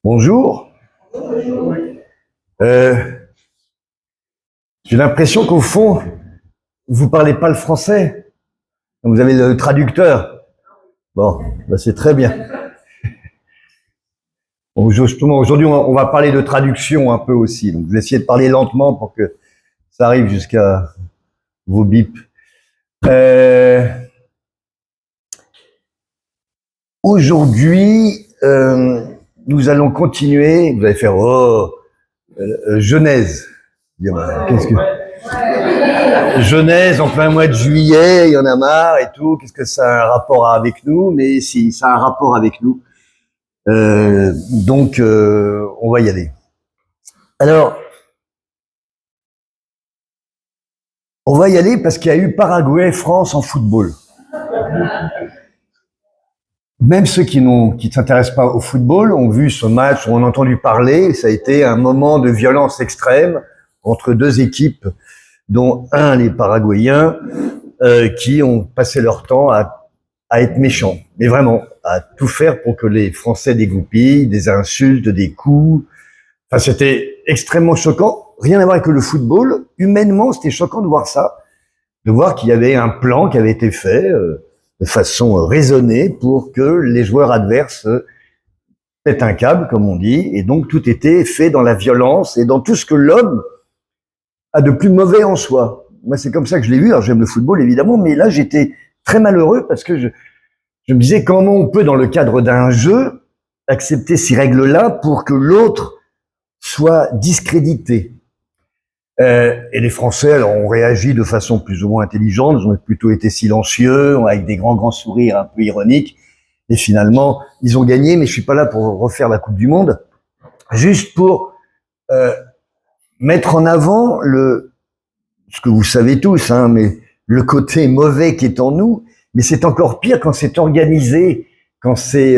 Bonjour. Euh, j'ai l'impression qu'au fond, vous parlez pas le français. Vous avez le traducteur. Bon, bah c'est très bien. Bon, justement, aujourd'hui, on va parler de traduction un peu aussi. Donc, je vais essayer de parler lentement pour que ça arrive jusqu'à vos bips. Euh, aujourd'hui, nous allons continuer. Vous allez faire Genèse. Qu'est-ce que Genèse en plein mois de juillet, il y en a marre et tout. Qu'est-ce que ça a un rapport avec nous? Mais si, ça a un rapport avec nous. Donc, on va y aller. Alors, on va y aller parce qu'il y a eu Paraguay-France en football. Même ceux qui ne s'intéressent pas au football ont vu ce match, ont entendu parler. Ça a été un moment de violence extrême entre deux équipes, dont les Paraguayens, qui ont passé leur temps à être méchants. Mais vraiment, à tout faire pour que les Français dégoupillent, des insultes, des coups. Enfin, c'était extrêmement choquant. Rien à voir avec le football. Humainement, c'était choquant de voir ça. De voir qu'il y avait un plan qui avait été fait de façon raisonnée pour que les joueurs adverses pètent un câble, comme on dit. Et donc, tout était fait dans la violence et dans tout ce que l'homme a de plus mauvais en soi. Moi, c'est comme ça que je l'ai vu. Alors, j'aime le football, évidemment, mais là, j'étais très malheureux parce que je me disais comment on peut, dans le cadre d'un jeu, accepter ces règles-là pour que l'autre soit discrédité. Et les Français, alors, ont réagi de façon plus ou moins intelligente. Ils ont plutôt été silencieux, avec des grands sourires un peu ironiques. Et finalement, ils ont gagné, mais je suis pas là pour refaire la Coupe du Monde. Juste pour mettre en avant ce que vous savez tous, hein, mais le côté mauvais qui est en nous. Mais c'est encore pire quand c'est organisé, quand c'est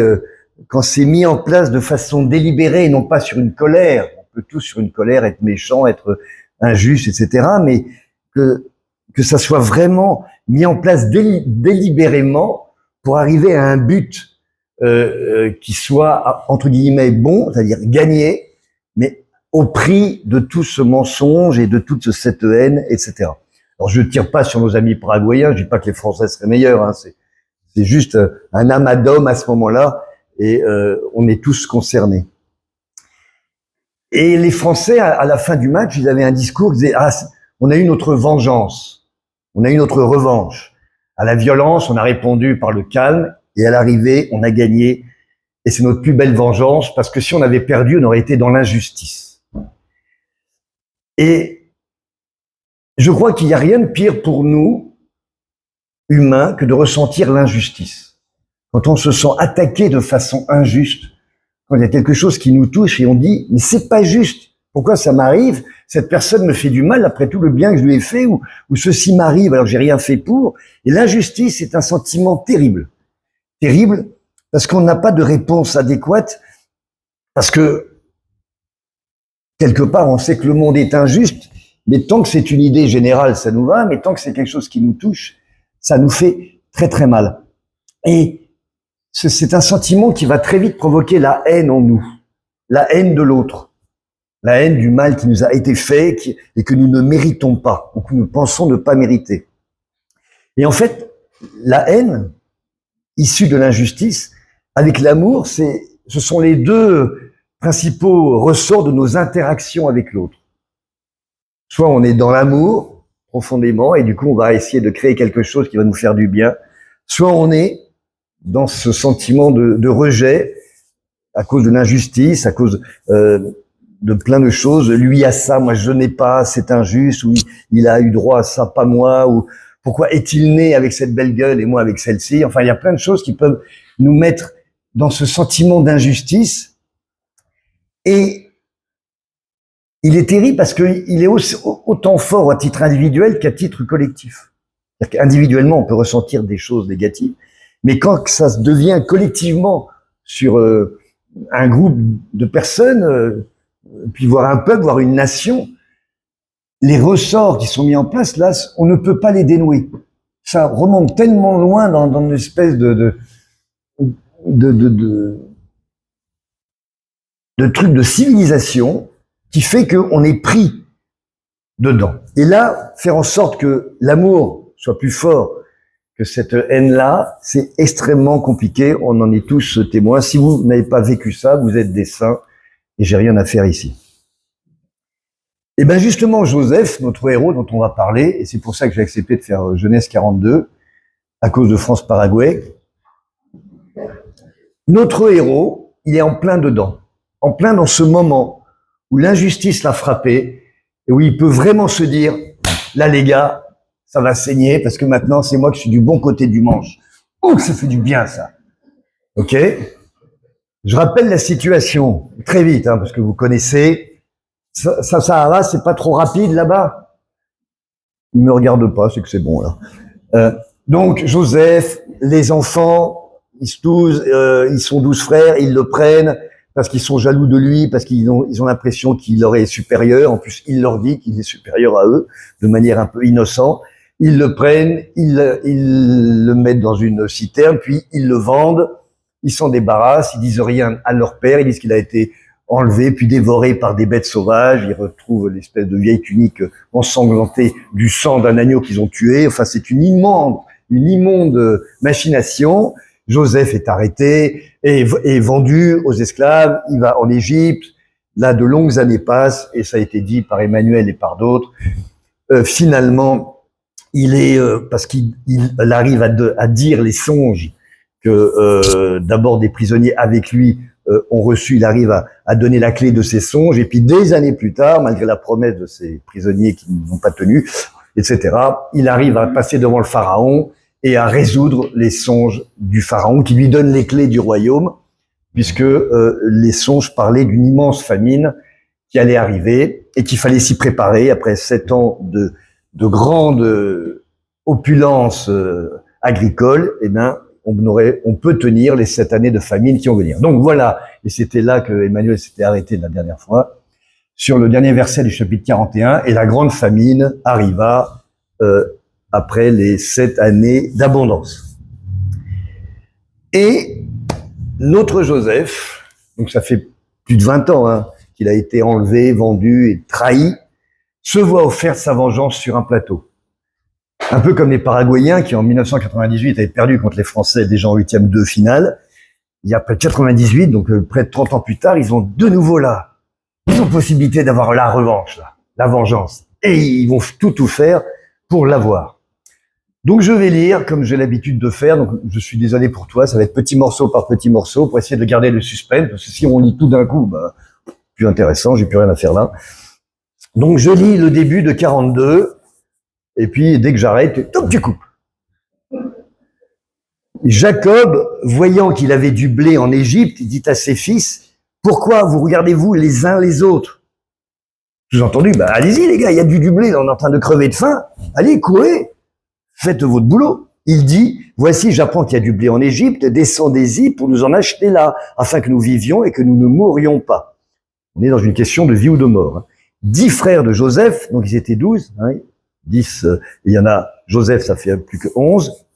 mis en place de façon délibérée et non pas sur une colère. On peut tous sur une colère être méchant, être injuste, etc. Mais que ça soit vraiment mis en place délibérément pour arriver à un but qui soit entre guillemets bon, c'est-à-dire gagner, mais au prix de tout ce mensonge et de toute cette haine, etc. Alors je ne tire pas sur nos amis paraguayens, je dis pas que les Français seraient meilleurs, hein, c'est juste un amas d'hommes à ce moment-là, et on est tous concernés. Et les Français, à la fin du match, ils avaient un discours qui disait on a eu notre vengeance, on a eu notre revanche. À la violence, on a répondu par le calme, et à l'arrivée, on a gagné, et c'est notre plus belle vengeance, parce que si on avait perdu, on aurait été dans l'injustice. Et je crois qu'il n'y a rien de pire pour nous, humains, que de ressentir l'injustice. Quand on se sent attaqué de façon injuste, quand il y a quelque chose qui nous touche et on dit mais c'est pas juste, pourquoi ça m'arrive, cette personne me fait du mal après tout le bien que je lui ai fait, ou ceci m'arrive alors que j'ai rien fait pour. Et l'injustice est un sentiment terrible, terrible, parce qu'on n'a pas de réponse adéquate, parce que quelque part on sait que le monde est injuste, mais tant que c'est une idée générale ça nous va, mais tant que c'est quelque chose qui nous touche, ça nous fait très très mal. Et c'est un sentiment qui va très vite provoquer la haine en nous, la haine de l'autre, la haine du mal qui nous a été fait et que nous ne méritons pas, ou que nous pensons ne pas mériter. Et en fait, la haine issue de l'injustice, avec l'amour, ce sont les deux principaux ressorts de nos interactions avec l'autre. Soit on est dans l'amour profondément et du coup on va essayer de créer quelque chose qui va nous faire du bien, soit on est dans ce sentiment de rejet à cause de l'injustice, à cause de plein de choses. Lui a ça, moi je n'ai pas, c'est injuste, ou il a eu droit à ça, pas moi, ou pourquoi est-il né avec cette belle gueule et moi avec celle-ci. Enfin, il y a plein de choses qui peuvent nous mettre dans ce sentiment d'injustice. Et il est terrible parce qu'il est autant fort à titre individuel qu'à titre collectif. C'est-à-dire qu'individuellement, on peut ressentir des choses négatives, mais quand ça se devient collectivement sur un groupe de personnes, puis voir un peuple, voir une nation, les ressorts qui sont mis en place, là, on ne peut pas les dénouer. Ça remonte tellement loin dans une espèce de de trucs de civilisation qui fait qu'on est pris dedans. Et là, faire en sorte que l'amour soit plus fort que cette haine-là, c'est extrêmement compliqué. On en est tous témoins. Si vous n'avez pas vécu ça, vous êtes des saints et j'ai rien à faire ici. Et bien justement, Joseph, notre héros dont on va parler, et c'est pour ça que j'ai accepté de faire Genèse 42, à cause de France-Paraguay, notre héros, il est en plein dedans, en plein dans ce moment où l'injustice l'a frappé et où il peut vraiment se dire, là les gars, ça va saigner parce que maintenant c'est moi qui suis du bon côté du manche. Ouh, ça fait du bien ça. Ok? Je rappelle la situation très vite, parce que vous connaissez. Sahara, c'est pas trop rapide là-bas. Il me regarde pas, c'est que c'est bon là. Donc Joseph, les enfants, ils sont 12 frères, ils le prennent parce qu'ils sont jaloux de lui, parce qu'ils ont l'impression qu'il leur est supérieur. En plus, il leur dit qu'il est supérieur à eux, de manière un peu innocente. Ils le prennent, ils le mettent dans une citerne, puis ils le vendent. Ils s'en débarrassent, ils disent rien à leur père, ils disent qu'il a été enlevé puis dévoré par des bêtes sauvages. Ils retrouvent l'espèce de vieille tunique ensanglantée du sang d'un agneau qu'ils ont tué. Enfin, c'est une immonde machination. Joseph est arrêté et vendu aux esclaves. Il va en Égypte. Là, de longues années passent et ça a été dit par Emmanuel et par d'autres. Finalement, il est parce qu'il arrive à dire les songes que d'abord des prisonniers avec lui ont reçu, il arrive à donner la clé de ses songes, et puis des années plus tard, malgré la promesse de ces prisonniers qui n'ont pas tenu, etc., il arrive à passer devant le pharaon et à résoudre les songes du pharaon, qui lui donne les clés du royaume, puisque les songes parlaient d'une immense famine qui allait arriver et qu'il fallait s'y préparer après 7 ans de grande opulence agricole. Eh bien, on peut tenir les 7 années de famine qui vont venir. Donc voilà, et c'était là que Emmanuel s'était arrêté la dernière fois, sur le dernier verset du chapitre 41, et la grande famine arriva après les 7 années d'abondance. Et notre Joseph, donc ça fait plus de 20 ans qu'il a été enlevé, vendu et trahi, se voit offert sa vengeance sur un plateau. Un peu comme les Paraguayens qui, en 1998, avaient perdu contre les Français déjà en 8e de finale. Il y a près de 98, donc près de 30 ans plus tard, ils ont de nouveau là. Ils ont possibilité d'avoir la revanche, là, la vengeance. Et ils vont tout faire pour l'avoir. Donc je vais lire, comme j'ai l'habitude de faire, donc je suis désolé pour toi, ça va être petit morceau par petit morceau pour essayer de garder le suspense, parce que si on lit tout d'un coup, plus intéressant, j'ai plus rien à faire là. Donc je lis le début de 42, et puis dès que j'arrête, tu coupes. Jacob, voyant qu'il avait du blé en Égypte, dit à ses fils, « Pourquoi vous regardez-vous les uns les autres ?» Sous-entendu, allez-y les gars, il y a du blé, on est en train de crever de faim, allez, courez, faites votre boulot. Il dit, « Voici, j'apprends qu'il y a du blé en Égypte, descendez-y pour nous en acheter là, afin que nous vivions et que nous ne mourions pas. » On est dans une question de vie ou de mort. 10 frères de Joseph, donc ils étaient 12, 10, il y en a, Joseph, ça fait plus que 11,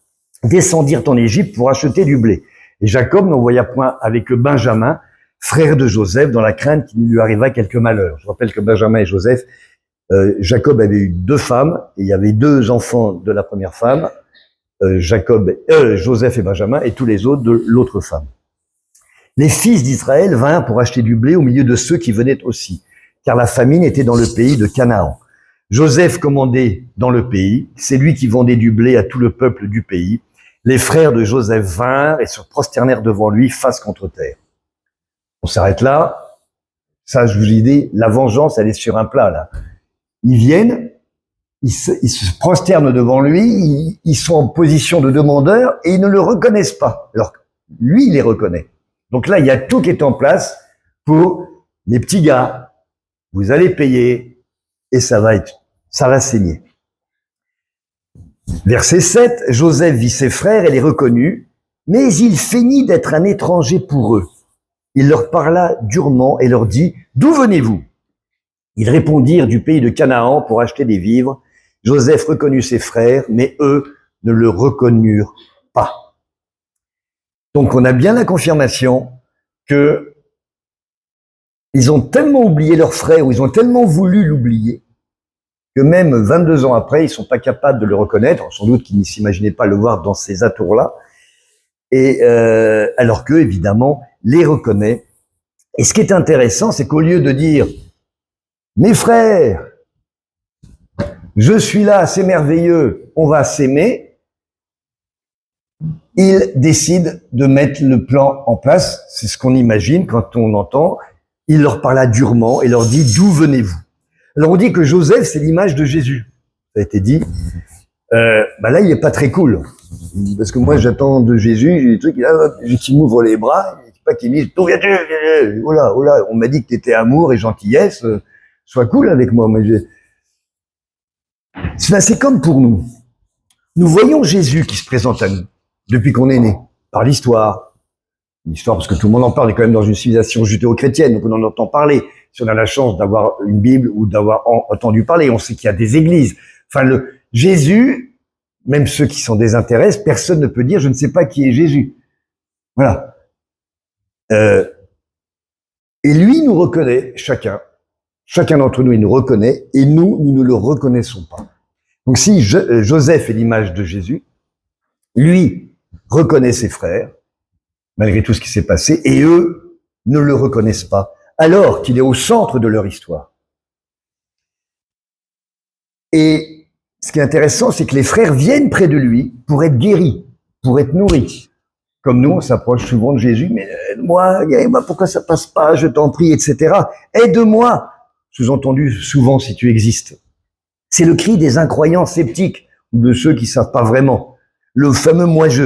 descendirent en Égypte pour acheter du blé. Et Jacob n'envoya point avec Benjamin, frère de Joseph, dans la crainte qu'il lui arriva quelque malheur. Je rappelle que Benjamin et Joseph, Jacob avait eu 2 femmes, et il y avait 2 enfants de la première femme, Joseph et Benjamin, et tous les autres de l'autre femme. Les fils d'Israël vinrent pour acheter du blé au milieu de ceux qui venaient aussi, car la famine était dans le pays de Canaan. Joseph commandait dans le pays, c'est lui qui vendait du blé à tout le peuple du pays. Les frères de Joseph vinrent et se prosternèrent devant lui face contre terre. On s'arrête là. Ça, je vous ai dit, la vengeance, elle est sur un plat, là. Ils viennent, ils se prosternent devant lui, ils sont en position de demandeur et ils ne le reconnaissent pas. Alors, lui, il les reconnaît. Donc là, il y a tout qui est en place pour les petits gars. Vous allez payer et ça va saigner. Verset 7, Joseph vit ses frères et les reconnut, mais il feignit d'être un étranger pour eux. Il leur parla durement et leur dit, « D'où venez-vous » Ils répondirent du pays de Canaan pour acheter des vivres. Joseph reconnut ses frères, mais eux ne le reconnurent pas. Donc on a bien la confirmation que ils ont tellement oublié leur frère, ou ils ont tellement voulu l'oublier, que même 22 ans après, ils sont pas capables de le reconnaître, sans doute qu'ils ne s'imaginaient pas le voir dans ces atours-là, et alors qu'eux, évidemment, les reconnaît. Et ce qui est intéressant, c'est qu'au lieu de dire « Mes frères, je suis là, c'est merveilleux, on va s'aimer », il décide de mettre le plan en place. C'est ce qu'on imagine quand on entend. Il leur parla durement et leur dit « D'où venez-vous » Alors on dit que Joseph, c'est l'image de Jésus. Ça a été dit. Là, il est pas très cool. Parce que moi, j'attends de Jésus, j'ai des trucs, là, qui m'ouvre les bras, pas qu'il me dise « D'où viens-tu » Oh là, on m'a dit que t'étais amour et gentillesse, sois cool avec moi. C'est comme pour nous. Nous voyons Jésus qui se présente à nous depuis qu'on est né, par l'histoire. L'histoire, parce que tout le monde en parle, on est quand même dans une civilisation judéo-chrétienne, donc on en entend parler. Si on a la chance d'avoir une Bible ou d'avoir entendu parler, on sait qu'il y a des églises. Enfin, Jésus, même ceux qui s'en désintéressent, personne ne peut dire « je ne sais pas qui est Jésus ». Voilà. Et lui nous reconnaît, chacun d'entre nous, il nous reconnaît, et nous ne le reconnaissons pas. Donc si Joseph est l'image de Jésus, lui reconnaît ses frères, malgré tout ce qui s'est passé, et eux ne le reconnaissent pas, alors qu'il est au centre de leur histoire. Et ce qui est intéressant, c'est que les frères viennent près de lui pour être guéris, pour être nourris. Comme nous, on s'approche souvent de Jésus, mais aide-moi, pourquoi ça passe pas, je t'en prie, etc. Aide-moi, sous-entendu souvent si tu existes. C'est le cri des incroyants sceptiques, ou de ceux qui savent pas vraiment. Le fameux moi-je.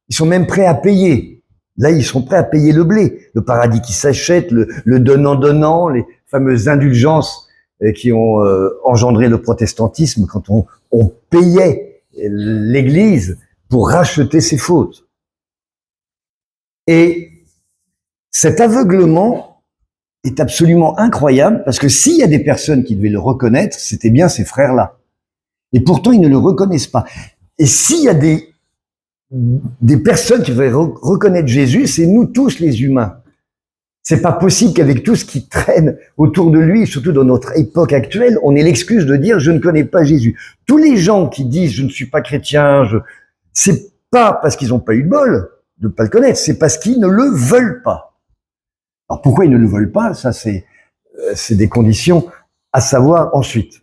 Ils sont même prêts à payer. Là, ils sont prêts à payer le blé. Le paradis qui s'achète, le donnant-donnant, les fameuses indulgences qui ont engendré le protestantisme quand on payait l'Église pour racheter ses fautes. Et cet aveuglement est absolument incroyable parce que s'il y a des personnes qui devaient le reconnaître, c'était bien ces frères-là. Et pourtant, ils ne le reconnaissent pas. Et s'il y a des personnes qui devraient reconnaître Jésus, c'est nous tous les humains. C'est pas possible qu'avec tout ce qui traîne autour de lui, surtout dans notre époque actuelle, on ait l'excuse de dire « je ne connais pas Jésus ». Tous les gens qui disent « je ne suis pas chrétien », c'est pas parce qu'ils n'ont pas eu de bol de ne pas le connaître, c'est parce qu'ils ne le veulent pas. Alors pourquoi ils ne le veulent pas? Ça, c'est des conditions à savoir ensuite.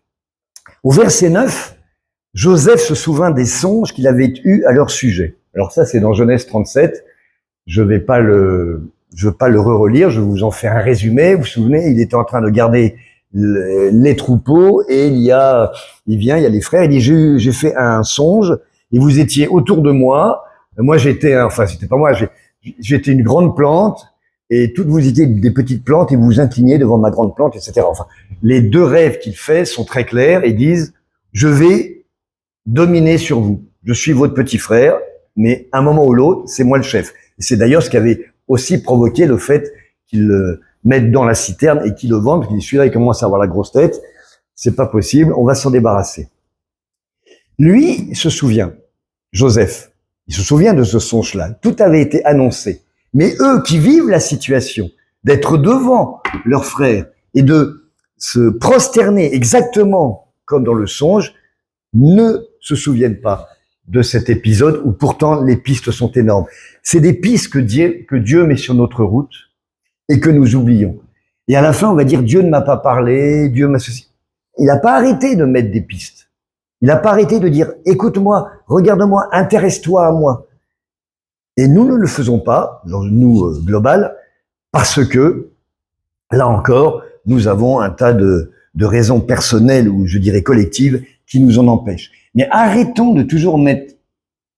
Au verset 9, Joseph se souvint des songes qu'il avait eus à leur sujet. Alors ça, c'est dans Genèse 37. Je veux pas le relire, je vous en fais un résumé. Vous vous souvenez, il était en train de garder les troupeaux et il y a les frères, il dit, j'ai fait un songe et vous étiez autour de moi. Moi, c'était pas moi, j'étais une grande plante et toutes vous étiez des petites plantes et vous vous incliniez devant ma grande plante, etc. Enfin, les deux rêves qu'il fait sont très clairs et disent, je vais dominer sur vous. Je suis votre petit frère, mais à un moment ou l'autre, c'est moi le chef. Et c'est d'ailleurs ce qui avait aussi provoqué le fait qu'il le mette dans la citerne et qu'il le vende, parce qu'il dit, celui-là, il commence à avoir la grosse tête, c'est pas possible, on va s'en débarrasser. Lui se souvient, Joseph, il se souvient de ce songe-là, tout avait été annoncé. Mais eux qui vivent la situation, d'être devant leurs frères et de se prosterner exactement comme dans le songe, ne se souviennent pas de cet épisode où pourtant les pistes sont énormes. C'est des pistes que Dieu met sur notre route et que nous oublions. Et à la fin, on va dire Dieu ne m'a pas parlé, Dieu m'a ceci. Il n'a pas arrêté de mettre des pistes. Il n'a pas arrêté de dire écoute-moi, regarde-moi, intéresse-toi à moi. Et nous ne le faisons pas, nous global, parce que là encore, nous avons un tas de raisons personnelles ou je dirais collectives qui nous en empêchent. Mais arrêtons de toujours mettre...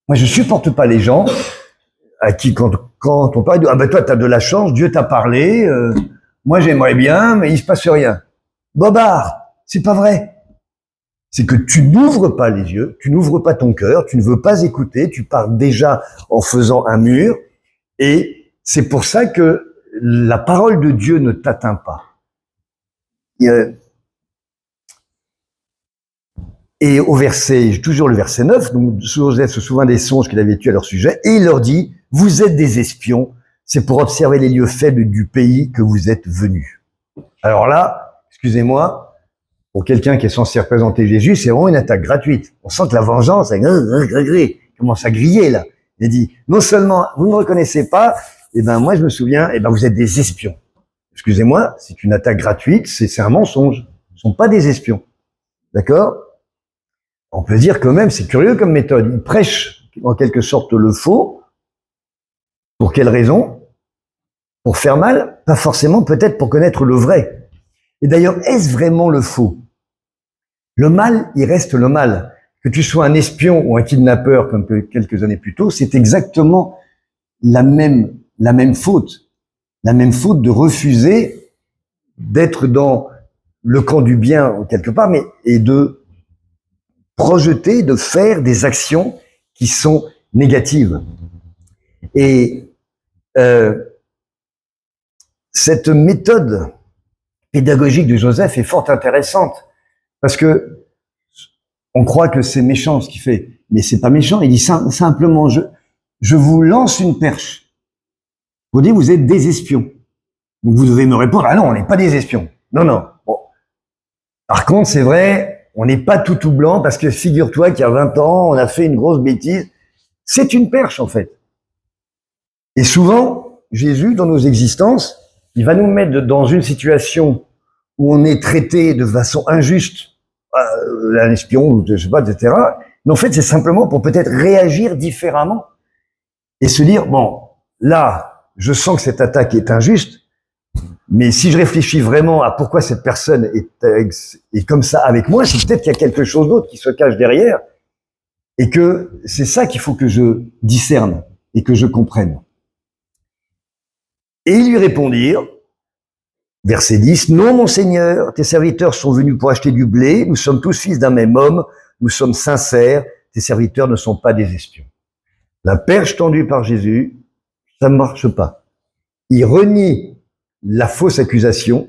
Moi, je supporte pas les gens à qui, quand on parle de « Ah ben toi, t'as de la chance, Dieu t'a parlé, moi j'aimerais bien, mais il se passe rien. » Bobard, c'est pas vrai. C'est que tu n'ouvres pas les yeux, tu n'ouvres pas ton cœur, tu ne veux pas écouter, tu parles déjà en faisant un mur, et c'est pour ça que la parole de Dieu ne t'atteint pas. Et au verset, toujours le verset 9, donc Joseph se souvint des songes qu'il avait eus à leur sujet, et il leur dit, vous êtes des espions, c'est pour observer les lieux faibles du pays que vous êtes venus. Alors là, excusez-moi, pour quelqu'un qui est censé représenter Jésus, c'est vraiment une attaque gratuite. On sent que la vengeance, elle commence à griller là. Il dit, non seulement vous ne me reconnaissez pas, et ben moi je me souviens, et ben vous êtes des espions. Excusez-moi, c'est une attaque gratuite, c'est un mensonge. Ils ne sont pas des espions. D'accord? On peut dire quand même, c'est curieux comme méthode. Ils prêchent en quelque sorte le faux. Pour quelle raison? Pour faire mal? Pas forcément, peut-être pour connaître le vrai. Et d'ailleurs, est-ce vraiment le faux? Le mal, il reste le mal. Que tu sois un espion ou un kidnappeur, comme quelques années plus tôt, c'est exactement la même faute. La même faute de refuser d'être dans le camp du bien quelque part, mais et de projeter, de faire des actions qui sont négatives. Et cette méthode pédagogique de Joseph est fort intéressante parce que on croit que c'est méchant ce qu'il fait, mais c'est pas méchant. Il dit simplement je vous lance une perche. Vous dites vous êtes des espions. Donc vous devez me répondre ah non on n'est pas des espions. Non non. Bon. Par contre c'est vrai on n'est pas tout blanc parce que figure-toi qu'il y a 20 ans on a fait une grosse bêtise. C'est une perche en fait. Et souvent Jésus dans nos existences il va nous mettre dans une situation où on est traité de façon injuste, un espion, ou je sais pas, etc. Mais en fait, c'est simplement pour peut-être réagir différemment et se dire, bon, là, je sens que cette attaque est injuste, mais si je réfléchis vraiment à pourquoi cette personne est comme ça avec moi, c'est peut-être qu'il y a quelque chose d'autre qui se cache derrière et que c'est ça qu'il faut que je discerne et que je comprenne. Et ils lui répondirent, verset 10, « Non, mon Seigneur, tes serviteurs sont venus pour acheter du blé, nous sommes tous fils d'un même homme, nous sommes sincères, tes serviteurs ne sont pas des espions. » La perche tendue par Jésus, ça ne marche pas. Il renie la fausse accusation,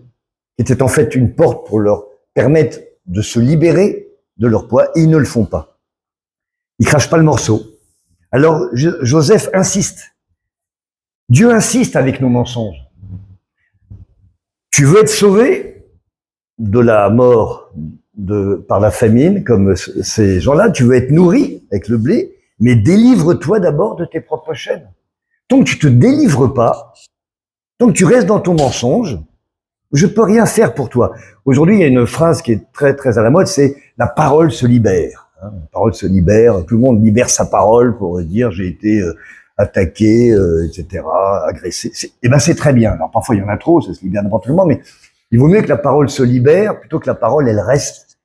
qui était en fait une porte pour leur permettre de se libérer de leur poids, et ils ne le font pas. Ils crachent pas le morceau. Alors Joseph insiste. Dieu insiste avec nos mensonges. Tu veux être sauvé de la mort par la famine, comme ces gens-là, tu veux être nourri avec le blé, mais délivre-toi d'abord de tes propres chaînes. Tant que tu te délivres pas, tant que tu restes dans ton mensonge, je peux rien faire pour toi. Aujourd'hui, il y a une phrase qui est très très à la mode, c'est la parole se libère. La parole se libère, tout le monde libère sa parole pour dire j'ai été attaqué, etc., agressé. Et ben c'est très bien. Alors parfois il y en a trop, ça se libère n'importe comment, mais il vaut mieux que la parole se libère plutôt que la parole elle reste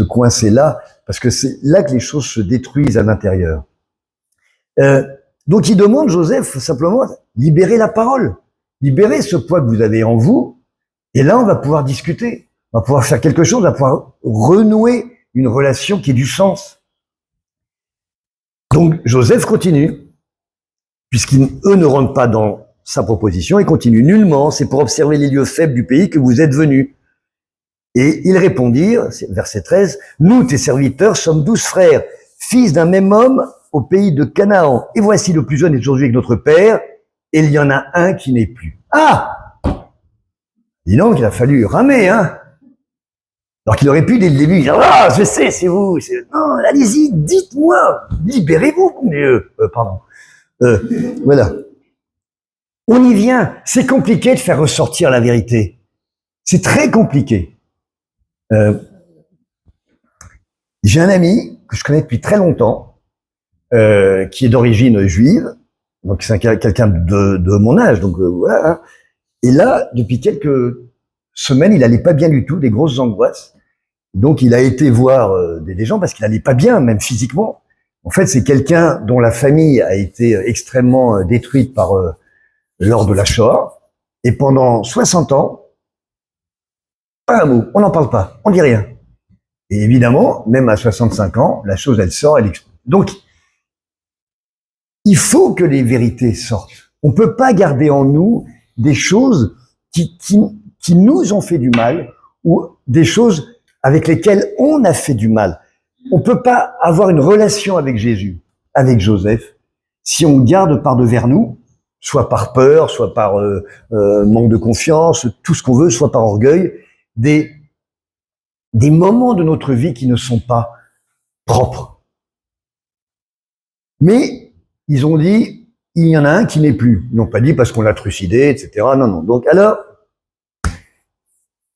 coincée là, parce que c'est là que les choses se détruisent à l'intérieur. Donc il demande Joseph simplement libérer la parole, libérer ce poids que vous avez en vous, et là on va pouvoir discuter, on va pouvoir faire quelque chose, on va pouvoir renouer une relation qui ait du sens. Donc Joseph continue. Puisqu'eux ne rentrent pas dans sa proposition, il continue nullement, c'est pour observer les lieux faibles du pays que vous êtes venus. Et ils répondirent, verset 13, nous, tes serviteurs, sommes 12 frères, fils d'un même homme au pays de Canaan. Et voici le plus jeune est aujourd'hui avec notre père, et il y en a un qui n'est plus. Ah! Dis donc, il a fallu ramer, hein? Alors qu'il aurait pu dès le début dire, ah, je sais, c'est vous. Non, allez-y, dites-moi, libérez-vous, mon Dieu. Pardon. Voilà. On y vient. C'est compliqué de faire ressortir la vérité. C'est très compliqué. J'ai un ami que je connais depuis très longtemps, qui est d'origine juive, donc c'est quelqu'un de mon âge, donc voilà. Et là, depuis quelques semaines, il allait pas bien du tout, des grosses angoisses. Donc il a été voir des gens parce qu'il allait pas bien, même physiquement. En fait, c'est quelqu'un dont la famille a été extrêmement détruite lors de la Shoah. Et pendant 60 ans, pas un mot, on n'en parle pas, on dit rien. Et évidemment, même à 65 ans, la chose, elle sort, elle explose. Donc, il faut que les vérités sortent. On peut pas garder en nous des choses qui nous ont fait du mal ou des choses avec lesquelles on a fait du mal. On peut pas avoir une relation avec Jésus, avec Joseph, si on garde par devers nous soit par peur, soit par manque de confiance, tout ce qu'on veut, soit par orgueil, des moments de notre vie qui ne sont pas propres. Mais ils ont dit, il y en a un qui n'est plus. Ils n'ont pas dit parce qu'on l'a trucidé, etc. Non, non. Donc alors,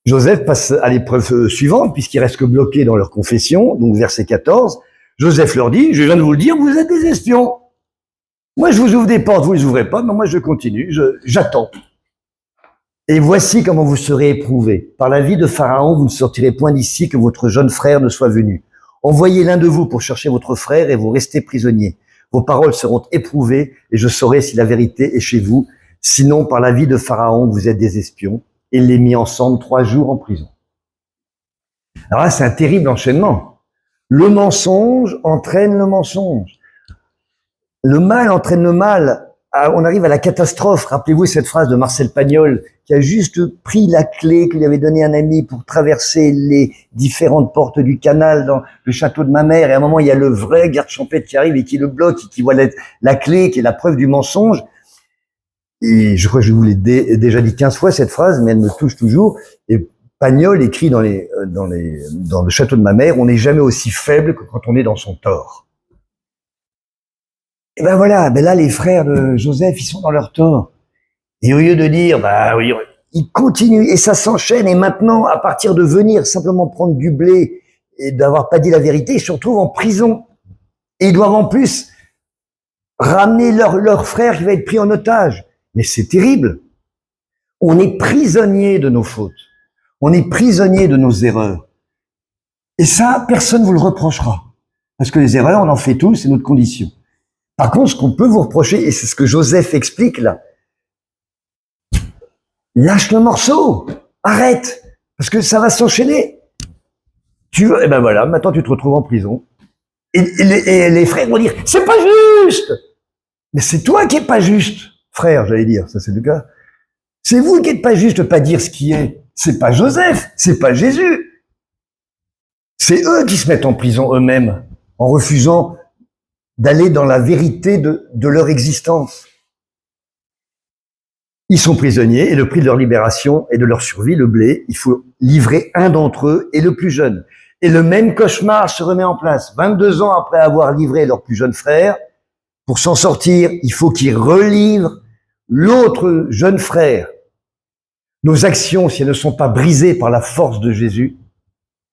Joseph passe à l'épreuve suivante, puisqu'il reste que bloqué dans leur confession, donc verset 14. Joseph leur dit, je viens de vous le dire, vous êtes des espions. Moi, je vous ouvre des portes, vous ne les ouvrez pas, mais moi, je continue, j'attends. Et voici comment vous serez éprouvés. Par la vie de Pharaon, vous ne sortirez point d'ici que votre jeune frère ne soit venu. Envoyez l'un de vous pour chercher votre frère et vous restez prisonniers. Vos paroles seront éprouvées et je saurai si la vérité est chez vous. Sinon, par la vie de Pharaon, vous êtes des espions. Et il les mit ensemble 3 jours en prison. Alors là, c'est un terrible enchaînement. Le mensonge entraîne le mensonge. Le mal entraîne le mal. On arrive à la catastrophe. Rappelez-vous cette phrase de Marcel Pagnol qui a juste pris la clé que lui avait donnée un ami pour traverser les différentes portes du canal dans le château de ma mère. Et à un moment, il y a le vrai garde champêtre qui arrive et qui le bloque et qui voit la clé qui est la preuve du mensonge. Et je crois que je vous l'ai déjà dit 15 fois cette phrase, mais elle me touche toujours. Et Pagnol écrit dans le château de ma mère, on n'est jamais aussi faible que quand on est dans son tort. Et ben voilà, ben là les frères de Joseph, ils sont dans leur tort. Et au lieu de dire, bah oui, ils continuent et ça s'enchaîne. Et maintenant, à partir de venir simplement prendre du blé et d'avoir pas dit la vérité, ils se retrouvent en prison. Et ils doivent en plus ramener leur frère qui va être pris en otage. Mais c'est terrible. On est prisonnier de nos fautes. On est prisonnier de nos erreurs. Et ça, personne ne vous le reprochera. Parce que les erreurs, on en fait tous, c'est notre condition. Par contre, ce qu'on peut vous reprocher, et c'est ce que Joseph explique là, lâche le morceau, arrête, parce que ça va s'enchaîner. Et ben voilà, maintenant tu te retrouves en prison. Et les frères vont dire, c'est pas juste. Mais c'est toi qui es pas juste, frère, j'allais dire, ça c'est le cas. C'est vous qui êtes pas juste de pas dire ce qui est. C'est pas Joseph, c'est pas Jésus. C'est eux qui se mettent en prison eux-mêmes, en refusant d'aller dans la vérité de leur existence. Ils sont prisonniers et le prix de leur libération et de leur survie, le blé, il faut livrer un d'entre eux et le plus jeune. Et le même cauchemar se remet en place. 22 ans après avoir livré leur plus jeune frère, pour s'en sortir, il faut qu'ils relivrent l'autre jeune frère. Nos actions, si elles ne sont pas brisées par la force de Jésus,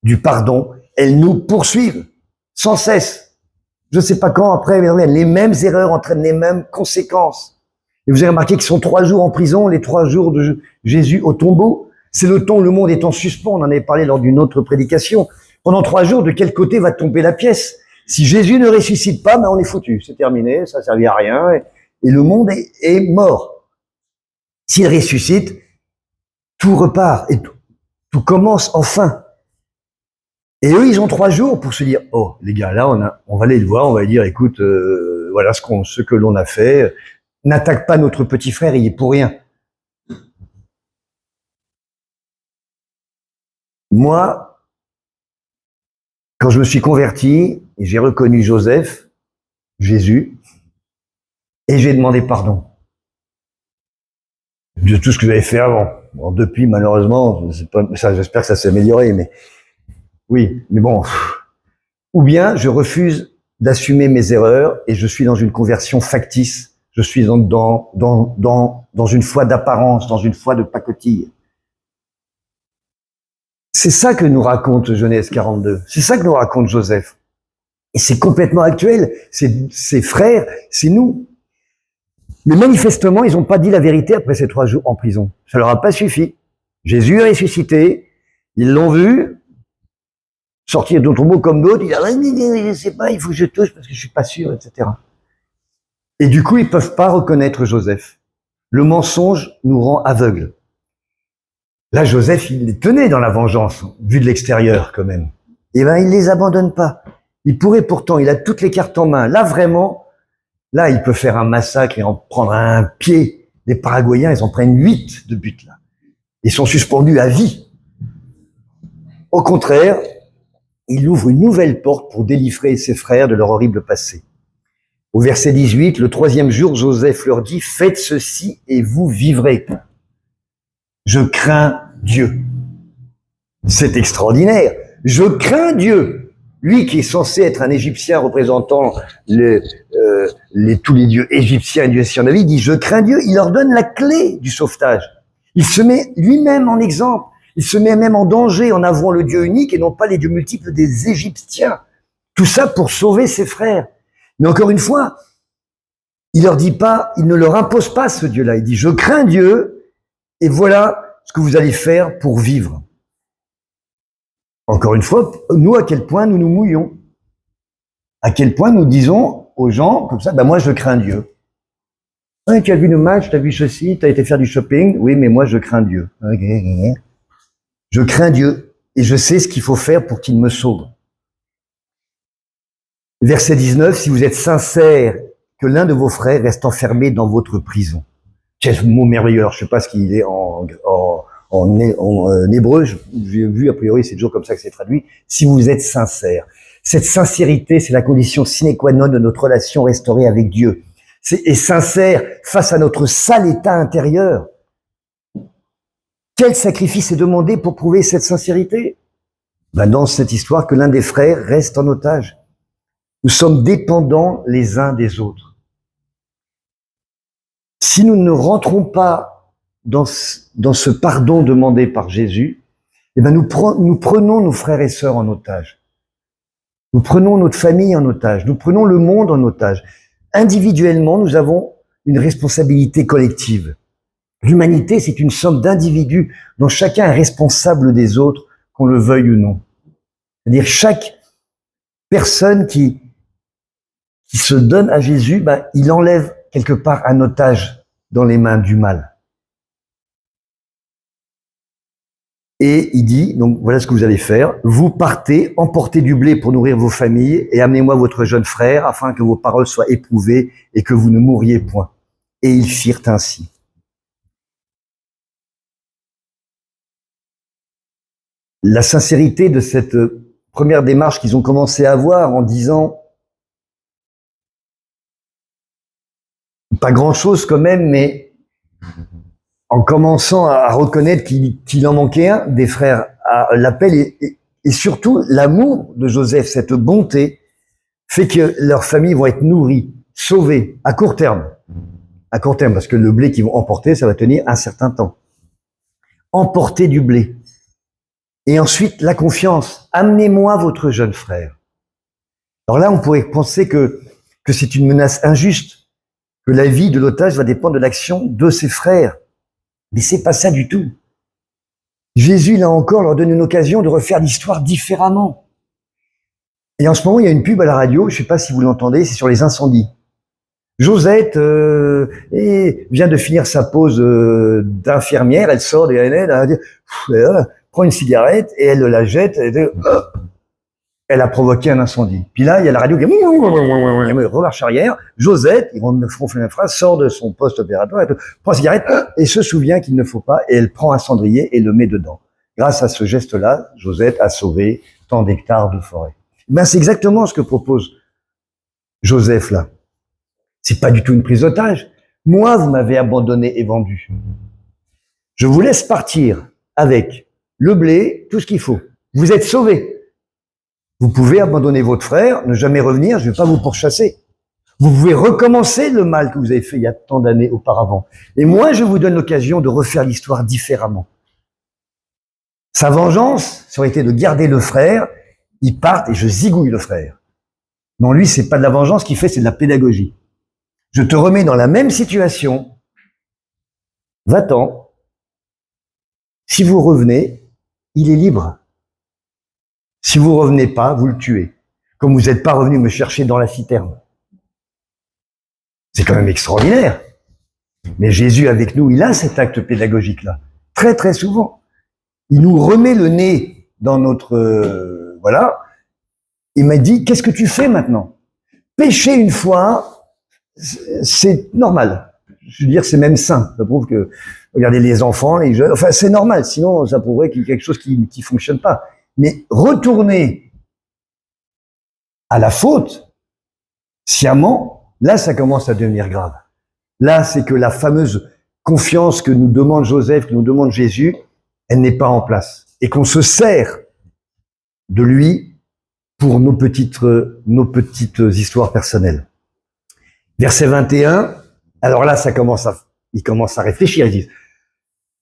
du pardon, elles nous poursuivent sans cesse. Je ne sais pas quand après, mais les mêmes erreurs entraînent les mêmes conséquences. Et vous avez remarqué qu'ils sont 3 jours en prison, les 3 jours de Jésus au tombeau. C'est le temps où le monde est en suspens. On en avait parlé lors d'une autre prédication. Pendant 3 jours, de quel côté va tomber la pièce? Si Jésus ne ressuscite pas, ben on est foutu. C'est terminé, ça ne servit à rien. Et le monde est mort. S'il ressuscite, tout repart et tout commence enfin. Et eux, ils ont 3 jours pour se dire, oh, les gars, là, on va aller le voir, on va lui dire, écoute, voilà ce que l'on a fait. N'attaque pas notre petit frère, il est pour rien. Moi, quand je me suis converti, j'ai reconnu Joseph, Jésus, et j'ai demandé pardon de tout ce que j'avais fait avant. Bon, depuis, malheureusement, j'espère que ça s'est amélioré, mais oui, mais bon. Ou bien, je refuse d'assumer mes erreurs et je suis dans une conversion factice. Je suis dans une foi d'apparence, dans une foi de pacotille. C'est ça que nous raconte Genèse 42. C'est ça que nous raconte Joseph. Et c'est complètement actuel. Ses frères, c'est nous. Mais manifestement, ils n'ont pas dit la vérité après ces 3 jours en prison. Ça leur a pas suffi. Jésus est ressuscité. Ils l'ont vu sortir d'un tombeau comme d'autres. Il a dit, je sais pas, il faut que je touche parce que je suis pas sûr, etc. Et du coup, ils peuvent pas reconnaître Joseph. Le mensonge nous rend aveugles. Là, Joseph, il les tenait dans la vengeance, vu de l'extérieur quand même. Et ben, il les abandonne pas. Il pourrait pourtant, il a toutes les cartes en main. Là, vraiment, là, il peut faire un massacre et en prendre un pied. Les Paraguayens, ils en prennent 8 de buts, là. Ils sont suspendus à vie. Au contraire, il ouvre une nouvelle porte pour délivrer ses frères de leur horrible passé. Au verset 18, le 3e jour, Joseph leur dit, faites ceci et vous vivrez. Je crains Dieu. C'est extraordinaire. Je crains Dieu. Lui qui est censé être un Égyptien représentant tous les dieux égyptiens et dieux sur la vie, dit je crains Dieu. Il leur donne la clé du sauvetage. Il se met lui-même en exemple. Il se met même en danger en avouant le Dieu unique et non pas les dieux multiples des Égyptiens. Tout ça pour sauver ses frères. Mais encore une fois, il leur dit pas, il ne leur impose pas ce Dieu-là. Il dit je crains Dieu et voilà ce que vous allez faire pour vivre. Encore une fois, nous, à quel point nous nous mouillons? À quel point nous disons aux gens, comme ça, moi, je crains Dieu. Ouais, tu as vu le match, tu as vu ceci, tu as été faire du shopping. Oui, mais moi, je crains Dieu. Je crains Dieu et je sais ce qu'il faut faire pour qu'il me sauve. Verset 19, si vous êtes sincère, que l'un de vos frères reste enfermé dans votre prison. Quel mot merveilleux. Je ne sais pas ce qu'il est en hébreu, j'ai vu, a priori, c'est toujours comme ça que c'est traduit. Si vous êtes sincère. Cette sincérité, c'est la condition sine qua non de notre relation restaurée avec Dieu. Et sincère face à notre sale état intérieur. Quel sacrifice est demandé pour prouver cette sincérité? Dans cette histoire que l'un des frères reste en otage. Nous sommes dépendants les uns des autres. Si nous ne rentrons pas dans ce pardon demandé par Jésus, nous prenons nos frères et sœurs en otage. Nous prenons notre famille en otage. Nous prenons le monde en otage. Individuellement, nous avons une responsabilité collective. L'humanité, c'est une somme d'individus dont chacun est responsable des autres, qu'on le veuille ou non. C'est-à-dire chaque personne qui se donne à Jésus, il enlève quelque part un otage dans les mains du mal. Et il dit, donc voilà ce que vous allez faire, vous partez, emportez du blé pour nourrir vos familles et amenez-moi votre jeune frère afin que vos paroles soient éprouvées et que vous ne mouriez point. Et ils firent ainsi. La sincérité de cette première démarche qu'ils ont commencé à avoir en disant pas grand-chose quand même, mais en commençant à reconnaître qu'il en manquait un, des frères à l'appel et surtout l'amour de Joseph, cette bonté, fait que leurs familles vont être nourries, sauvées à court terme. À court terme, parce que le blé qu'ils vont emporter, ça va tenir un certain temps. Emporter du blé. Et ensuite, la confiance. Amenez-moi votre jeune frère. Alors là, on pourrait penser que c'est une menace injuste, que la vie de l'otage va dépendre de l'action de ses frères. Mais c'est pas ça du tout. Jésus, là encore, leur donne une occasion de refaire l'histoire différemment. Et en ce moment, il y a une pub à la radio, je sais pas si vous l'entendez, c'est sur les incendies. Josette vient de finir sa pause d'infirmière, elle sort des elle prend une cigarette et elle la jette, elle a provoqué un incendie. Puis là, il y a la radio qui remarche arrière, Josette, ils vont me fronfler la phrase, sort de son poste opératoire, elle prend une cigarette et se souvient qu'il ne faut pas, et elle prend un cendrier et le met dedans. Grâce à ce geste-là, Josette a sauvé tant d'hectares de forêt. C'est exactement ce que propose Joseph là. C'est pas du tout une prise d'otage. Moi, vous m'avez abandonné et vendu. Je vous laisse partir avec le blé, tout ce qu'il faut. Vous êtes sauvés. Vous pouvez abandonner votre frère, ne jamais revenir, je ne vais pas vous pourchasser. Vous pouvez recommencer le mal que vous avez fait il y a tant d'années auparavant. Et moi, je vous donne l'occasion de refaire l'histoire différemment. Sa vengeance, ça aurait été de garder le frère, il part et je zigouille le frère. Non, lui, c'est pas de la vengeance qu'il fait, c'est de la pédagogie. Je te remets dans la même situation, va-t'en. Si vous revenez, il est libre. Si vous revenez pas, vous le tuez. Comme vous n'êtes pas revenu me chercher dans la citerne. C'est quand même extraordinaire. Mais Jésus avec nous, il a cet acte pédagogique-là. Très, très souvent. Il nous remet le nez dans notre... voilà. Il m'a dit, qu'est-ce que tu fais maintenant? Pécher une fois, c'est normal. Je veux dire, c'est même sain. Ça prouve que, regardez les enfants, les jeunes, enfin, c'est normal. Sinon, ça prouverait qu'il y a quelque chose qui fonctionne pas. Mais retourner à la faute, sciemment, Là, ça commence à devenir grave. Là, c'est que la fameuse confiance que nous demande Joseph, que nous demande Jésus, elle n'est pas en place. Et qu'on se sert de lui pour nos petites histoires personnelles. Verset 21, alors là, ils commencent à réfléchir, ils disent,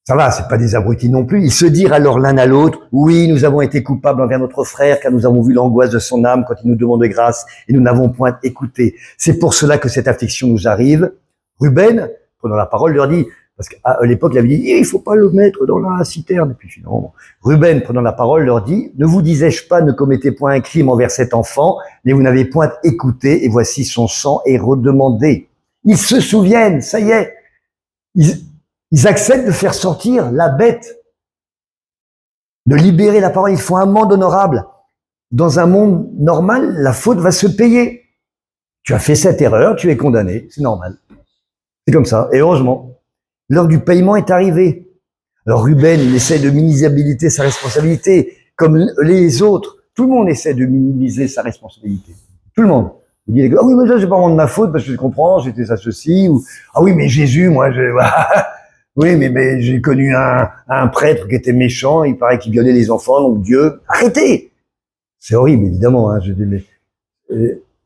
ça va, c'est pas des abrutis non plus. Ils se dirent alors l'un à l'autre, oui, nous avons été coupables envers notre frère, car nous avons vu l'angoisse de son âme quand il nous demande grâce, et nous n'avons point écouté. C'est pour cela que cette affliction nous arrive. Ruben, prenant la parole, leur dit, parce qu'à l'époque, il avait dit, il faut pas le mettre dans la citerne. Et puis finalement, Ruben, prenant la parole, leur dit, ne vous disais-je pas, ne commettez point un crime envers cet enfant, mais vous n'avez point écouté, et voici son sang est redemandé. Ils se souviennent, ça y est, ils acceptent de faire sortir la bête, de libérer la parole. Ils font un amende honorable. Dans un monde normal, la faute va se payer. Tu as fait cette erreur, tu es condamné, c'est normal. C'est comme ça. Et heureusement, l'heure du paiement est arrivée. Alors Ruben, il essaie de minimiser sa responsabilité, comme les autres. Tout le monde essaie de minimiser sa responsabilité. Tout le monde. Il dit, ah oui, mais ça, c'est pas vraiment de ma faute, parce que je comprends, j'étais ça, ceci, ou, ah oui, mais Jésus, moi, oui, mais j'ai connu un prêtre qui était méchant, il paraît qu'il violait les enfants, donc Dieu, arrêtez! C'est horrible, évidemment, hein, je dis, mais,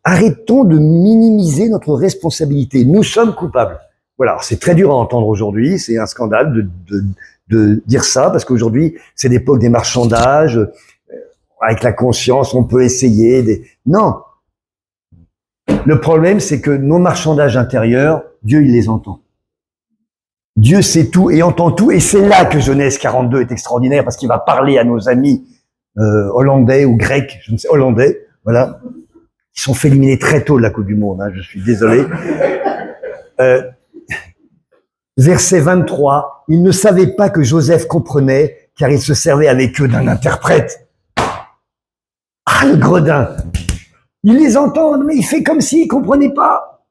arrêtons de minimiser notre responsabilité. Nous sommes coupables. Voilà, c'est très dur à entendre aujourd'hui, c'est un scandale de dire ça, parce qu'aujourd'hui, c'est l'époque des marchandages, avec la conscience, on peut essayer Non! Le problème, c'est que nos marchandages intérieurs, Dieu, il les entend. Dieu sait tout et entend tout, et c'est là que Genèse 42 est extraordinaire, parce qu'il va parler à nos amis hollandais ou grecs, je ne sais, hollandais, voilà, qui sont fait éliminer très tôt de la Coupe du Monde, hein, je suis désolé. Verset 23, ils ne savaient pas que Joseph comprenait, car il se servait avec eux d'un interprète. Ah, le gredin! Il les entend, mais il fait comme s'il comprenait pas.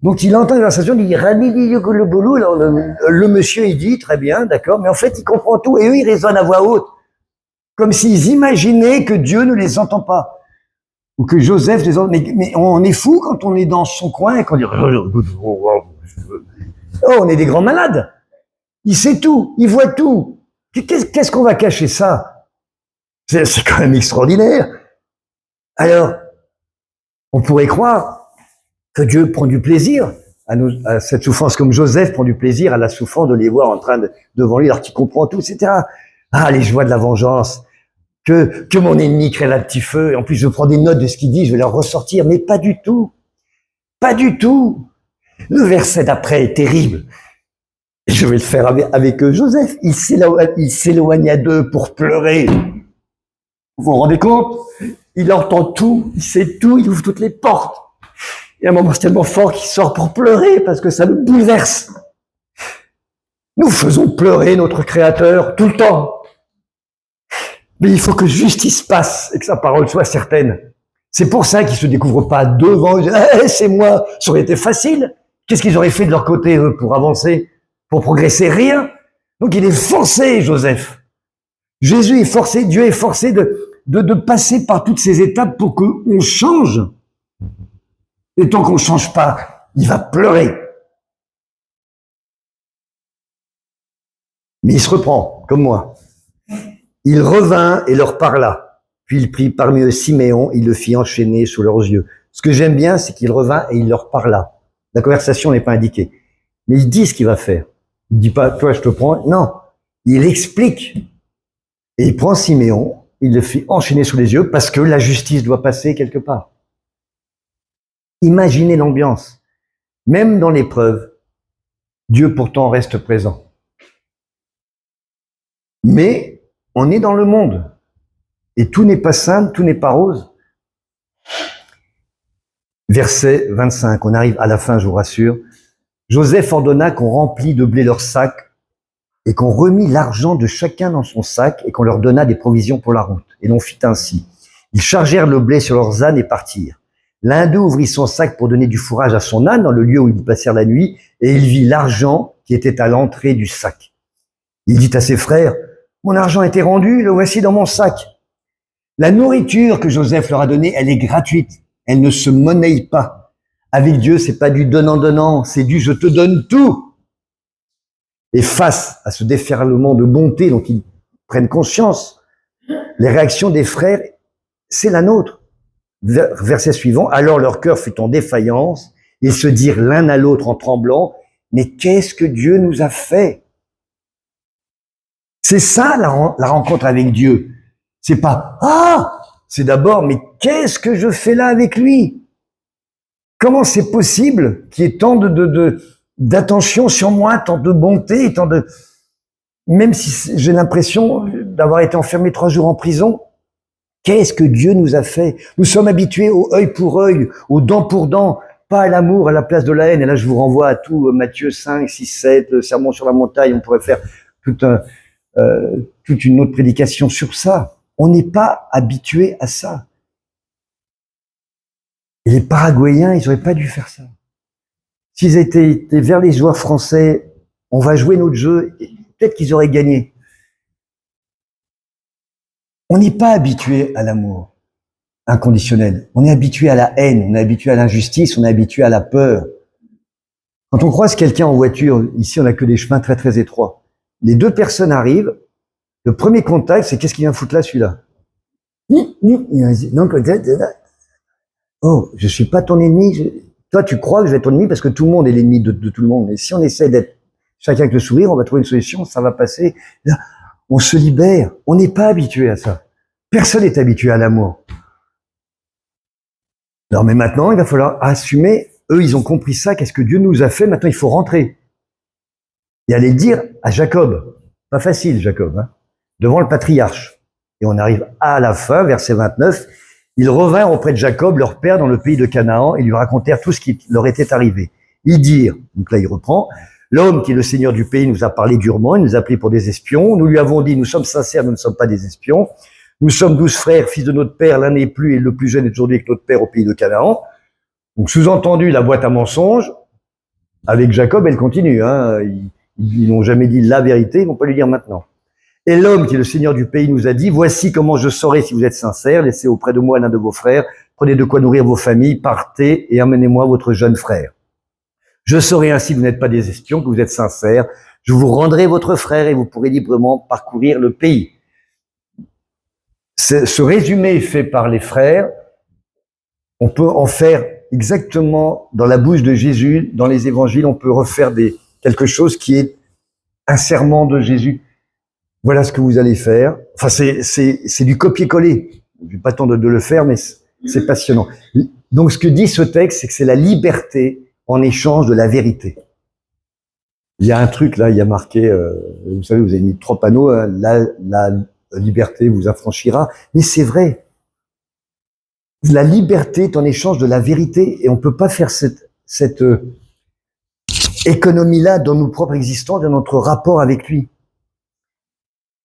Donc il entend la conversation, il dit le monsieur il dit très bien, d'accord, mais en fait il comprend tout et eux ils raisonnent à voix haute, comme s'ils imaginaient que Dieu ne les entend pas ou que Joseph les entend. Mais on est fou quand on est dans son coin et qu'on dit oh, on est des grands malades. Il sait tout, il voit tout. Qu'est-ce qu'on va cacher ça? C'est quand même extraordinaire. Alors on pourrait croire que Dieu prend du plaisir à cette souffrance, comme Joseph prend du plaisir à la souffrance de les voir en train devant lui, alors qu'il comprend tout, etc. Ah, les joies de la vengeance, que mon ennemi crée un petit feu, et en plus je prends des notes de ce qu'il dit, je vais leur ressortir, mais pas du tout. Pas du tout. Le verset d'après est terrible. Je vais le faire avec Joseph. Il s'éloigna d'eux pour pleurer. Vous vous rendez compte? Il entend tout, il sait tout, il ouvre toutes les portes. Il y a un moment, c'est tellement fort qu'il sort pour pleurer parce que ça nous bouleverse. Nous faisons pleurer notre Créateur tout le temps. Mais il faut que justice passe et que sa parole soit certaine. C'est pour ça qu'ils se découvrent pas devant, c'est moi, ça aurait été facile. Qu'est-ce qu'ils auraient fait de leur côté, eux, pour avancer, pour progresser? Rien. Donc il est forcé, Joseph. Jésus est forcé, Dieu est forcé de passer par toutes ces étapes pour qu'on change. Et tant qu'on ne change pas, il va pleurer. Mais il se reprend, comme moi. Il revint et leur parla. Puis il prit parmi eux Siméon, il le fit enchaîner sous leurs yeux. Ce que j'aime bien, c'est qu'il revint et il leur parla. La conversation n'est pas indiquée. Mais il dit ce qu'il va faire. Il dit pas, toi je te prends. Non, il explique. Et il prend Siméon, il le fit enchaîner sous les yeux parce que la justice doit passer quelque part. Imaginez l'ambiance. Même dans l'épreuve, Dieu pourtant reste présent. Mais on est dans le monde. Et tout n'est pas simple, tout n'est pas rose. Verset 25, on arrive à la fin, je vous rassure. Joseph ordonna qu'on remplît de blé leurs sacs et qu'on remit l'argent de chacun dans son sac et qu'on leur donna des provisions pour la route. Et l'on fit ainsi. Ils chargèrent le blé sur leurs ânes et partirent. L'un d'eux ouvrit son sac pour donner du fourrage à son âne dans le lieu où ils passèrent la nuit, et il vit l'argent qui était à l'entrée du sac. Il dit à ses frères, « Mon argent a été rendu, le voici dans mon sac. » La nourriture que Joseph leur a donnée, elle est gratuite, elle ne se monnaie pas. Avec Dieu, c'est pas du donnant-donnant, c'est du je te donne tout. Et face à ce déferlement de bonté dont ils prennent conscience, les réactions des frères, c'est la nôtre. Verset suivant, alors leur cœur fut en défaillance, et se dirent l'un à l'autre en tremblant, mais qu'est-ce que Dieu nous a fait? C'est ça la rencontre avec Dieu. C'est pas, ah, c'est d'abord, mais qu'est-ce que je fais là avec lui? Comment c'est possible qu'il y ait tant d'attention sur moi, tant de bonté, tant de, même si j'ai l'impression d'avoir été enfermé 3 jours en prison, qu'est-ce que Dieu nous a fait? Nous sommes habitués au œil pour œil, au dent pour dent, pas à l'amour à la place de la haine. Et là, je vous renvoie à tout Matthieu 5, 6, 7, le sermon sur la montagne. On pourrait faire toute une autre prédication sur ça. On n'est pas habitué à ça. Et les Paraguayens, ils n'auraient pas dû faire ça. S'ils étaient vers les joueurs français, on va jouer notre jeu, peut-être qu'ils auraient gagné. On n'est pas habitué à l'amour inconditionnel. On est habitué à la haine, on est habitué à l'injustice, on est habitué à la peur. Quand on croise quelqu'un en voiture, ici on n'a que des chemins très très étroits. Les 2 personnes arrivent, le premier contact, c'est qu'est-ce qu'il vient foutre là, celui-là? Non, oh, je suis pas ton ennemi. Toi, tu crois que je vais être ton ennemi parce que tout le monde est l'ennemi de tout le monde. Mais si on essaie d'être chacun avec le sourire, on va trouver une solution, ça va passer. Là, on se libère. On n'est pas habitué à ça. Personne n'est habitué à l'amour. Non, mais maintenant, il va falloir assumer. Eux, ils ont compris ça. Qu'est-ce que Dieu nous a fait? Maintenant, il faut rentrer. Et aller dire à Jacob. Pas facile, Jacob, hein, devant le patriarche. Et on arrive à la fin, verset 29. Ils revinrent auprès de Jacob, leur père, dans le pays de Canaan, et lui racontèrent tout ce qui leur était arrivé. Ils dirent, donc là il reprend, l'homme qui est le seigneur du pays nous a parlé durement, il nous a pris pour des espions. Nous lui avons dit, nous sommes sincères, nous ne sommes pas des espions. Nous sommes 12 frères, fils de notre père, l'un n'est plus et le plus jeune est aujourd'hui avec notre père au pays de Canaan. Donc sous-entendu, la boîte à mensonges, avec Jacob, elle continue. Hein. Ils n'ont jamais dit la vérité, ils vont pas lui dire maintenant. Et l'homme qui est le seigneur du pays nous a dit, voici comment je saurai si vous êtes sincères, laissez auprès de moi l'un de vos frères, prenez de quoi nourrir vos familles, partez et amenez-moi votre jeune frère. Je saurai ainsi que vous n'êtes pas des espions, que vous êtes sincères, je vous rendrai votre frère et vous pourrez librement parcourir le pays. Ce résumé fait par les frères, on peut en faire exactement dans la bouche de Jésus, dans les évangiles, on peut refaire quelque chose qui est un serment de Jésus. Voilà ce que vous allez faire. Enfin, c'est du copier-coller. Je vais pas tenter de le faire, mais c'est passionnant. Donc, ce que dit ce texte, c'est que c'est la liberté en échange de la vérité. Il y a un truc là, il y a marqué, vous savez, vous avez mis 3 panneaux, la liberté vous affranchira. Mais c'est vrai. La liberté est en échange de la vérité, et on peut pas faire cette économie-là dans nos propres existences, dans notre rapport avec lui.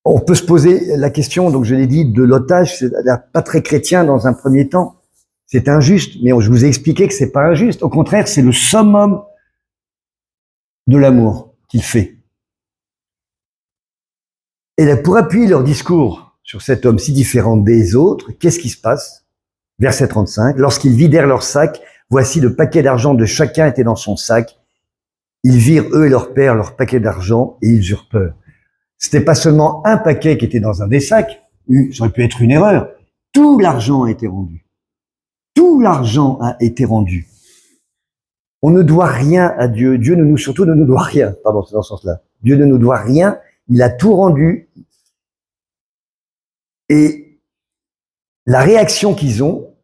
On peut se poser la question, donc je l'ai dit, de l'otage, c'est pas très chrétien dans un premier temps. C'est injuste, mais je vous ai expliqué que c'est pas injuste. Au contraire, c'est le summum de l'amour qu'il fait. Et là, pour appuyer leur discours sur cet homme si différent des autres, qu'est-ce qui se passe? Verset 35. Lorsqu'ils vidèrent leur sac, voici le paquet d'argent de chacun était dans son sac. Ils virent, eux et leur père, leur paquet d'argent et ils eurent peur. C'était pas seulement un paquet qui était dans un des sacs, ça aurait pu être une erreur. Tout l'argent a été rendu. Tout l'argent a été rendu. On ne doit rien à Dieu. Dieu surtout ne nous doit rien. Pardon, c'est dans ce sens-là. Dieu ne nous doit rien. Il a tout rendu. Et la réaction qu'ils ont,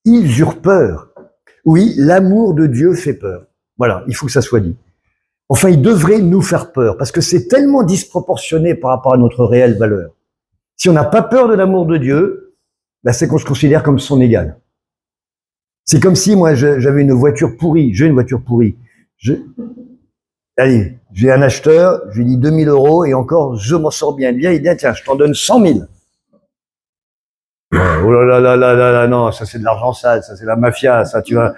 ils eurent peur. Oui, l'amour de Dieu fait peur. Voilà, il faut que ça soit dit. Enfin, il devrait nous faire peur, parce que c'est tellement disproportionné par rapport à notre réelle valeur. Si on n'a pas peur de l'amour de Dieu, ben c'est qu'on se considère comme son égal. C'est comme si moi j'avais une voiture pourrie, j'ai une voiture pourrie. Allez, j'ai un acheteur, je lui dis 2000 € et encore je m'en sors bien. Il dit tiens, je t'en donne 100 000. Oh là là là là là là, non, ça c'est de l'argent sale, ça c'est la mafia, ça tu vas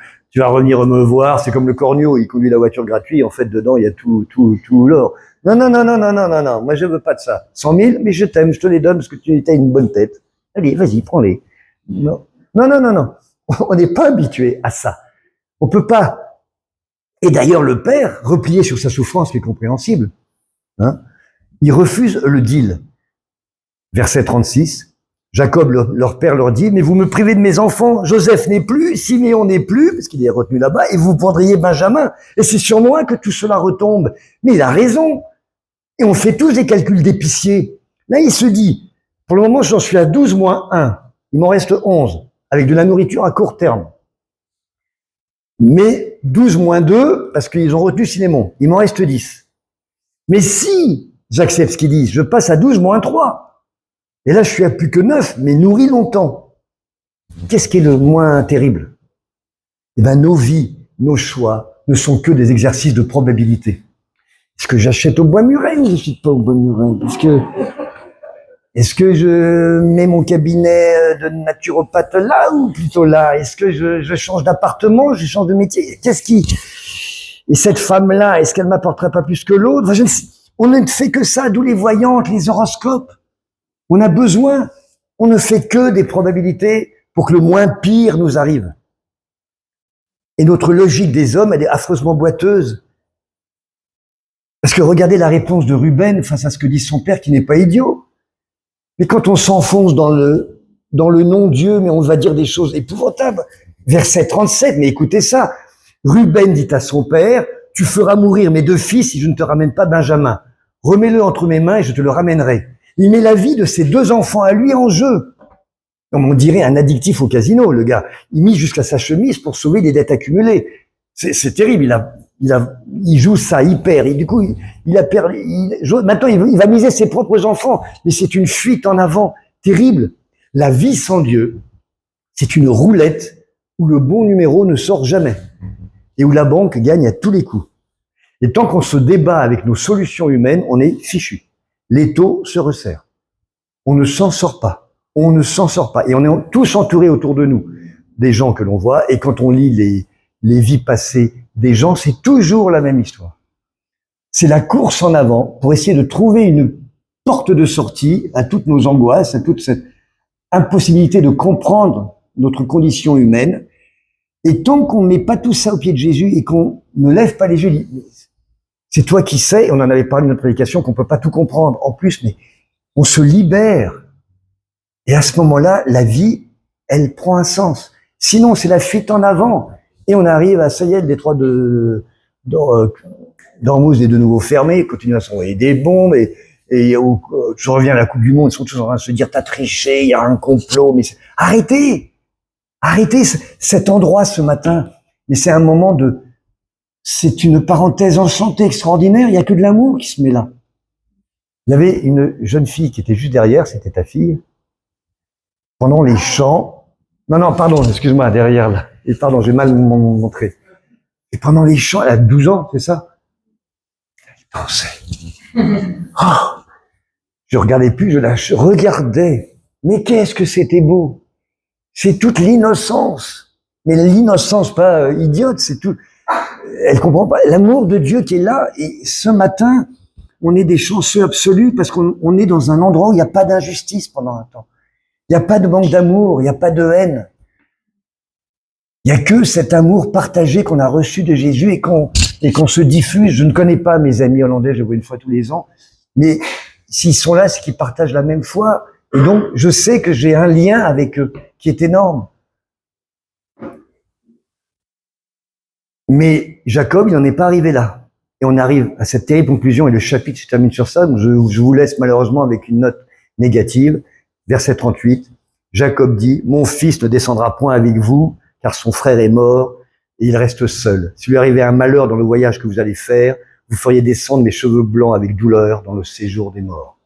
revenir me voir, c'est comme le corneau, il conduit la voiture gratuite, en fait dedans il y a tout l'or. Non, non, non, non, non, non, non, non, moi je veux pas de ça. 100 000, mais je t'aime, je te les donne parce que tu as une bonne tête. Allez, vas-y, prends-les. Non, non, non, non, non. On n'est pas habitué à ça. On peut pas. Et d'ailleurs, le père, replié sur sa souffrance, qui est compréhensible, hein, il refuse le deal. Verset 36, Jacob, leur père, leur dit, mais vous me privez de mes enfants, Joseph n'est plus, Siméon n'est plus, parce qu'il est retenu là-bas, et vous prendriez Benjamin, et c'est sur moi que tout cela retombe. Mais il a raison. Et on fait tous des calculs d'épicier. Là, il se dit, pour le moment, j'en suis à 12 moins 1. Il m'en reste 11, avec de la nourriture à court terme. Mais 12 moins 2, parce qu'ils ont retenu Siméon. Il m'en reste 10. Mais si j'accepte ce qu'ils disent, je passe à 12 moins 3. Et là, je suis à plus que 9, mais nourri longtemps. Qu'est-ce qui est le moins terrible? Eh bien, nos vies, nos choix ne sont que des exercices de probabilité. Est-ce que j'achète au bois muret ou je n'achète pas au bois muret? Est-ce que je mets mon cabinet de naturopathe là ou plutôt là? Est-ce que je change d'appartement, je change de métier? Et cette femme-là, est-ce qu'elle m'apporterait pas plus que l'autre? Enfin, on ne fait que ça, d'où les voyantes, les horoscopes. On a besoin, on ne fait que des probabilités pour que le moins pire nous arrive. Et notre logique des hommes, elle est affreusement boiteuse. Parce que regardez la réponse de Ruben face à ce que dit son père, qui n'est pas idiot. Mais quand on s'enfonce dans le non-Dieu, mais on va dire des choses épouvantables. Verset 37, mais écoutez ça. Ruben dit à son père, tu feras mourir mes 2 fils si je ne te ramène pas Benjamin. Remets-le entre mes mains et je te le ramènerai. Il met la vie de ses 2 enfants à lui en jeu. Comme on dirait un addictif au casino, le gars. Il mise jusqu'à sa chemise pour sauver des dettes accumulées. C'est terrible, il joue ça, il perd, et du coup, il a perdu, maintenant il va miser ses propres enfants, mais c'est une fuite en avant terrible. La vie sans Dieu, c'est une roulette où le bon numéro ne sort jamais, et où la banque gagne à tous les coups. Et tant qu'on se débat avec nos solutions humaines, on est fichu. L'étau se resserre. On ne s'en sort pas. On ne s'en sort pas. Et on est tous entourés autour de nous des gens que l'on voit, et quand on lit les vies passées des gens, c'est toujours la même histoire. C'est la course en avant pour essayer de trouver une porte de sortie à toutes nos angoisses, à toute cette impossibilité de comprendre notre condition humaine. Et tant qu'on ne met pas tout ça au pied de Jésus et qu'on ne lève pas les yeux, c'est toi qui sais, on en avait parlé dans notre prédication, qu'on peut pas tout comprendre en plus, mais on se libère. Et à ce moment-là, la vie, elle prend un sens. Sinon, c'est la fuite en avant. Et on arrive à, ça y est, le détroit d'Ormuz est de nouveau fermé, il continue à s'envoyer des bombes, et je reviens à la Coupe du Monde, ils sont tous en train de se dire, t'as triché, il y a un complot, mais arrêtez cet endroit ce matin. Mais c'est un moment c'est une parenthèse enchantée, extraordinaire, il y a que de l'amour qui se met là. Il y avait une jeune fille qui était juste derrière, c'était ta fille, pendant les chants, non, pardon, excuse-moi, derrière là, et pardon, j'ai mal montré. Et pendant les chants, elle a 12 ans, c'est ça? Elle pensait. Oh, je regardais plus, je regardais. Mais qu'est-ce que c'était beau! C'est toute l'innocence. Mais l'innocence pas idiote, c'est tout. Elle comprend pas l'amour de Dieu qui est là. Et ce matin, on est des chanceux absolus parce qu'on est dans un endroit où il n'y a pas d'injustice pendant un temps. Il n'y a pas de manque d'amour, il n'y a pas de haine. Il n'y a que cet amour partagé qu'on a reçu de Jésus et qu'on se diffuse. Je ne connais pas mes amis hollandais, je les vois une fois tous les ans, mais s'ils sont là, c'est qu'ils partagent la même foi. Et donc, je sais que j'ai un lien avec eux qui est énorme. Mais Jacob, il n'en est pas arrivé là. Et on arrive à cette terrible conclusion, et le chapitre se termine sur ça. Je vous laisse malheureusement avec une note négative. Verset 38, Jacob dit, « Mon fils ne descendra point avec vous, car son frère est mort, et il reste seul. Si lui arrivait un malheur dans le voyage que vous allez faire, vous feriez descendre mes cheveux blancs avec douleur dans le séjour des morts. »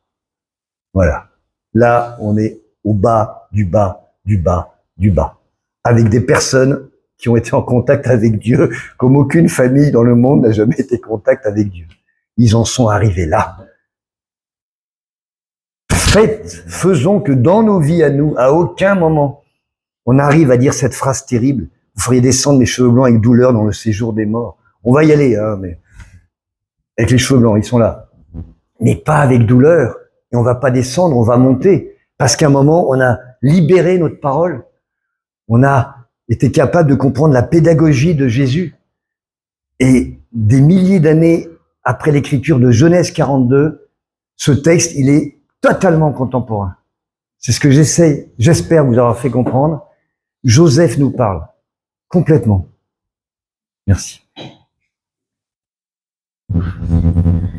Voilà. Là, on est au bas, du bas, du bas, du bas. Avec des personnes qui ont été en contact avec Dieu, comme aucune famille dans le monde n'a jamais été en contact avec Dieu. Ils en sont arrivés là. Faisons que dans nos vies à nous, à aucun moment, on arrive à dire cette phrase terrible, vous feriez descendre mes cheveux blancs avec douleur dans le séjour des morts. On va y aller, hein, mais avec les cheveux blancs, ils sont là. Mais pas avec douleur. Et on va pas descendre, on va monter. Parce qu'à un moment, on a libéré notre parole. On a était capable de comprendre la pédagogie de Jésus. Et des milliers d'années après l'écriture de Genèse 42, ce texte, il est totalement contemporain. C'est ce que j'espère vous avoir fait comprendre. Joseph nous parle complètement. Merci.